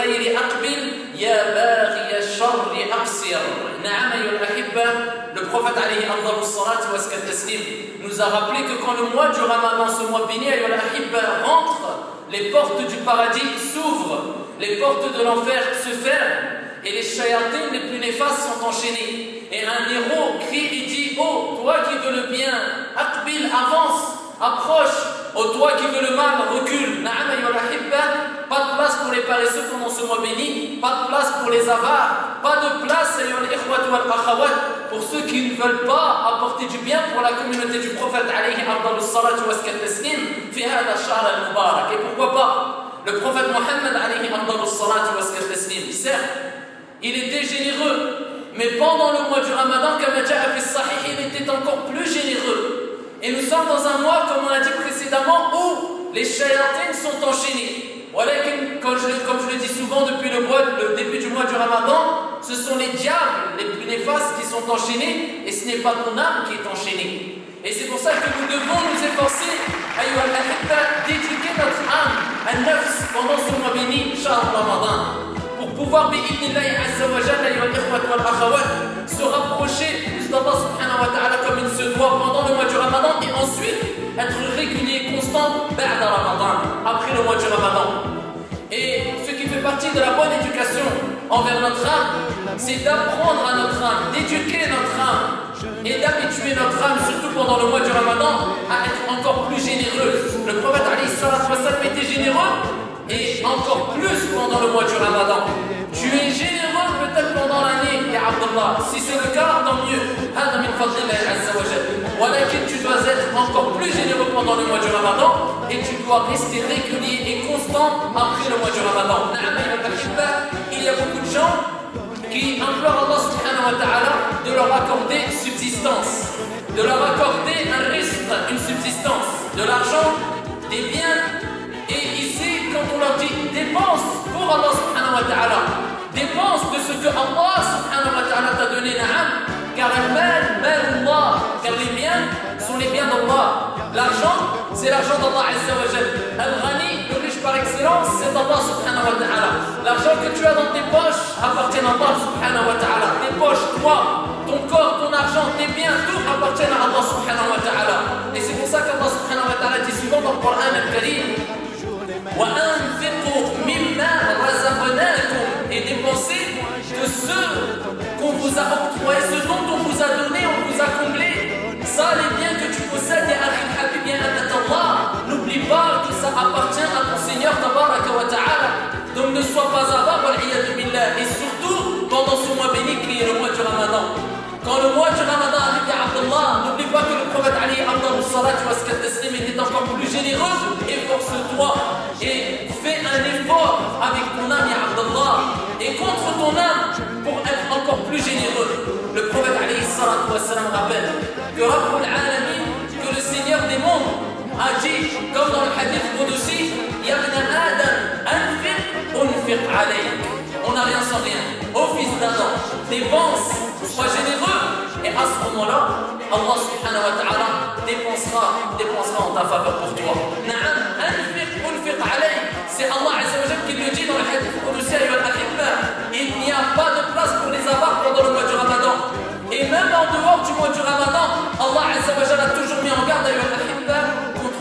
الخير أقبل يا باغي الشر أقصر. نعم أيها الأحبة, le prophète alayhi afdalu salatu wa taslim nous a rappelé que quand le mois du Ramadan, ce mois béni, ayyuha al-ahibba, rentre, les portes du paradis s'ouvrent, les portes de l'enfer se ferment et les shayatines les plus néfastes sont enchaînées. Et un héros crie et dit: oh, toi qui veux le bien, aqbil, avance, approche. Oh, toi qui veux le mal, recule. Na'am ayyuha al-ahibba, pas de place pour les paresseux pendant ce mois béni, pas de place pour les avares, pas de place ayyuha al-ikhwat wal akhawat pour ceux qui ne veulent pas apporter du bien pour la communauté du prophète alayhi afdalu salatu wa taslim fi hada ash-shahr al-mubarak. Et pourquoi pas le prophète Mohammed alayhi afdalu salatu wa taslim, certes, il était généreux, mais pendant le mois du Ramadan, kama ja'a fi as-sahih, il était encore plus généreux. Et nous sommes dans un mois, comme on l'a dit précédemment, où les shayatines sont enchaînées. Voilà, comme je le dis souvent depuis le début du mois du Ramadan, ce sont les diables les plus néfastes qui sont enchaînés, et ce n'est pas ton âme qui est enchaînée. Et c'est pour ça que nous devons nous efforcer, ayyuha al-ahibba, d'éduquer notre âme à nafs pendant ce mois béni, shahr Ramadan, pour pouvoir, bi'idnillahi azza wa jalla, ayyuha al-ikhwat wal akhawat, se rapprocher d'Allah subhanahu wa ta'ala comme il se doit pendant le mois du Ramadan, et ensuite être régulier et constant ba'da Ramadan, après le mois du Ramadan. Et ce qui fait partie de la bonne éducation envers notre âme, c'est d'apprendre à notre âme, d'éduquer notre âme et d'habituer notre âme, surtout pendant le mois du Ramadan, à être encore plus généreuse. Le prophète alayhi salatu wa sallam était généreux, et encore plus pendant le mois du Ramadan. Tu es généreux peut-être pendant l'année, ya Abdullah. Si c'est le cas, tant mieux. Hada min fadlillahi azza wa jalla. Walakin tu dois être encore plus généreux pendant le mois du Ramadan, et tu dois rester régulier et constant après le mois du Ramadan. Il y a beaucoup de gens qui implorent Allah subhanahu wa ta'ala de leur accorder subsistance, de leur accorder un risque, une subsistance, de l'argent, des biens. Et ici, quand on leur dit dépense pour Allah subhanahu wa ta'ala, dépense de ce que Allah subhanahu wa ta'ala t'a donné, na'am, car car les biens sont les biens d'Allah. L'argent, c'est l'argent d'Allah azza wa jal. Al-Ghani, le riche par excellence, c'est Allah subhanahu wa ta'ala. L'argent que tu as dans tes poches appartient à Allah subhanahu wa ta'ala. Tes poches, toi, ton corps, ton argent, tes biens, tout appartiennent à Allah subhanahu wa ta'ala. Et c'est pour ça qu'Allah subhanahu wa ta'ala dit souvent dans le Coran al-Karim: et dépensez de ce qu'on vous a octroyé, ce dont on vous a donné, on vous a comblé. Ça, les biens que tu possèdes, ya akhi al-habib, ya Allah, n'oublie pas que ça appartient à ton Seigneur tabaraka wa ta'ala. Donc ne sois pas avare, wal iyadu billah. Et surtout pendant ce mois béni qui est le mois du Ramadan. Quand le mois du Ramadan arrive, ya Abdullah, n'oublie pas que le prophète alayhi afdalu salatu wa taslim était encore plus généreux. Efforce-toi et fais un effort avec ton âme, ya Abdullah, et contre ton âme pour être encore plus généreux. Le prophète alayhi salatu wa salam rappelle que Rabbul Alamin, que le Seigneur des mondes, a dit, comme dans le hadith Qudsi: Ya ibn Adam, anfiq, unfiq alayk. On n'a rien sans rien. Ô fils d'Adam, dépense, sois généreux, et à ce moment-là, Allah subhanahu wa ta'ala dépensera en ta faveur pour toi. Na'am, anfiq, unfiq alayk. C'est Allah azza wa jalla qui le dit dans le hadith Qudsi, ayyuha al-ahibba. Il n'y a pas de place pour les avares pendant le mois du Ramadan. Et même en dehors du mois du Ramadan, Allah azza wa jalla a toujours mis en garde, ayyuha al-ahibba, contre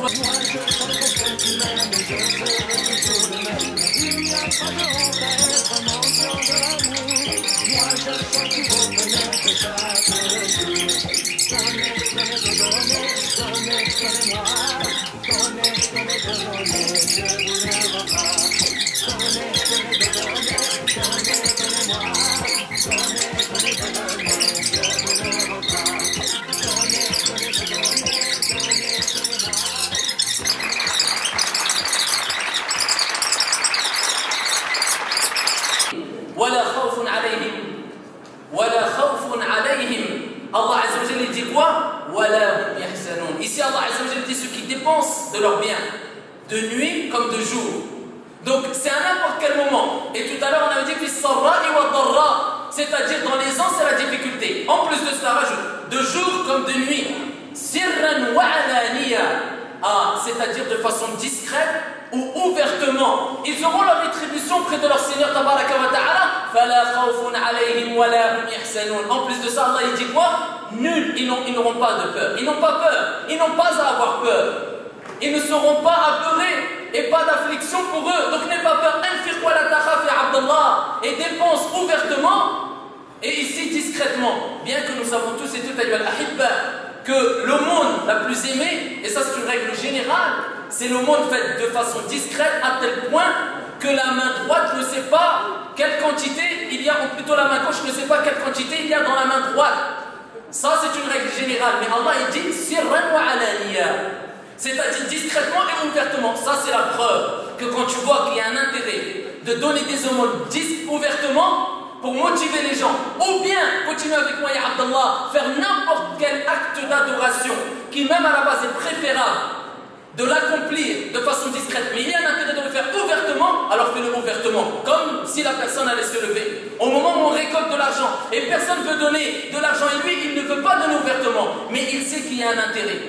Allah Azza wa Jalla dit quoi? Ici Allah Azza wa Jalla dit ceux qui dépensent de leurs biens, de nuit comme de jour. Donc c'est à n'importe quel moment. Et tout à l'heure on avait dit c'est-à-dire dans les ans c'est la difficulté. En plus de cela rajoute de jour comme de nuit. Sirran wa alaniya, c'est-à-dire de façon discrète ou ouvertement, ils auront leur rétribution près de leur Seigneur tabaraka wa ta'ala. Fala khawfun alayhim wa la hum yahzanun. En plus de ça, Allah il dit quoi? Nul, ils n'auront pas de peur. Ils n'ont pas peur. Ils n'ont pas à avoir peur. Ils ne seront pas apeurés et pas d'affliction pour eux. Donc n'aie pas peur. Anfiq wa la takhaf ya Abdallah. Et dépense ouvertement et ici discrètement. Bien que nous savons tous et toutes ayyuhal ahibba que l'aumône la plus aimée, et ça c'est une règle générale, c'est l'aumône faite de façon discrète à tel point que la main droite ne sait pas quelle quantité il y a, ou plutôt la main gauche ne sait pas quelle quantité il y a dans la main droite. Ça c'est une règle générale, mais Allah il dit sirran wa alaniya, c'est-à-dire discrètement et ouvertement. Ça c'est la preuve que quand tu vois qu'il y a un intérêt de donner des aumônes ouvertement pour motiver les gens, ou bien, continue avec moi, ya Abdallah, faire n'importe quel acte d'adoration qui même à la base est préférable de l'accomplir de façon discrète, mais il y a un intérêt de le faire ouvertement, alors fais-le ouvertement, comme si la personne allait se lever. Au moment où on récolte de l'argent et personne veut donner de l'argent et lui, il ne veut pas donner ouvertement, mais il sait qu'il y a un intérêt.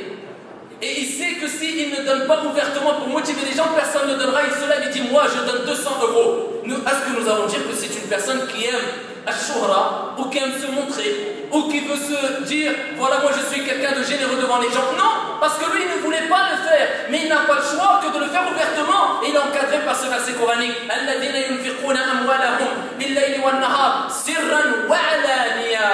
Et il sait que s'il ne donne pas ouvertement pour motiver les gens, personne ne donnera. Il se lève et dit, moi je donne 200 €. Est-ce que nous allons dire que c'est une personne qui aime Ash-Shuhra, ou qui aime se montrer, ou qui veut se dire, voilà moi je suis quelqu'un de généreux devant les gens? Non, parce que lui il ne voulait pas le faire, mais il n'a pas le choix que de le faire ouvertement. Et il est encadré par ce verset coranique, Alladhina yunfiquna amwalahum bil-layli wan-nahar sirran wa alaniya.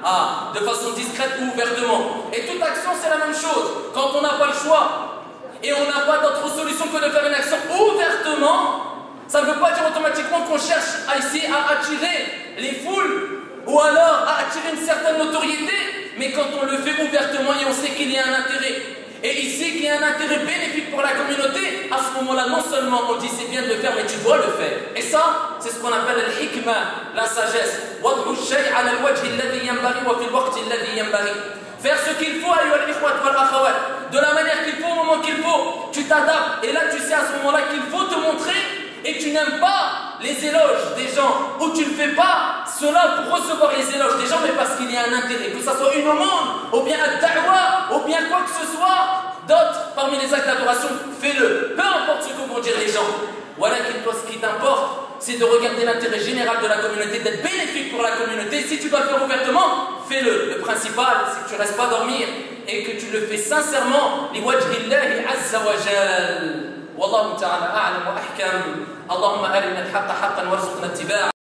Ah, de façon discrète ou ouvertement. Et toute action c'est la même chose. Quand on n'a pas le choix et on n'a pas d'autre solution que de faire une action ouvertement, ça ne veut pas dire automatiquement qu'on cherche à essayer à attirer les foules ou alors à attirer une certaine notoriété, mais quand on le fait ouvertement et on sait qu'il y a un intérêt, et ici qu'il y a un intérêt bénéfique pour la communauté, à ce moment-là, non seulement on dit c'est bien de le faire, mais tu dois le faire. Et ça, c'est ce qu'on appelle al-hikmah, la sagesse. Faire ce qu'il faut, de la manière qu'il faut, au moment qu'il faut, tu t'adaptes, et là tu sais à ce moment-là qu'il faut te montrer, et tu n'aimes pas les éloges des gens, ou tu ne fais pas cela pour recevoir les éloges des gens, mais parce qu'il y a un intérêt, que ce soit une aumône, ou bien un da'wa, ou bien quoi que ce soit d'autre parmi les actes d'adoration, fais-le, peu importe ce que vont dire les gens. Voilà qu'il toi ce qui t'importe, c'est de regarder l'intérêt général de la communauté, d'être bénéfique pour la communauté. Si tu dois le faire ouvertement, fais-le. Le principal, c'est que tu ne restes pas dormir et que tu le fais sincèrement. Liwajhillahi azza wa jal. والله تعالى أعلم وأحكم. اللهم أرنا الحق حقا وارزقنا اتباعه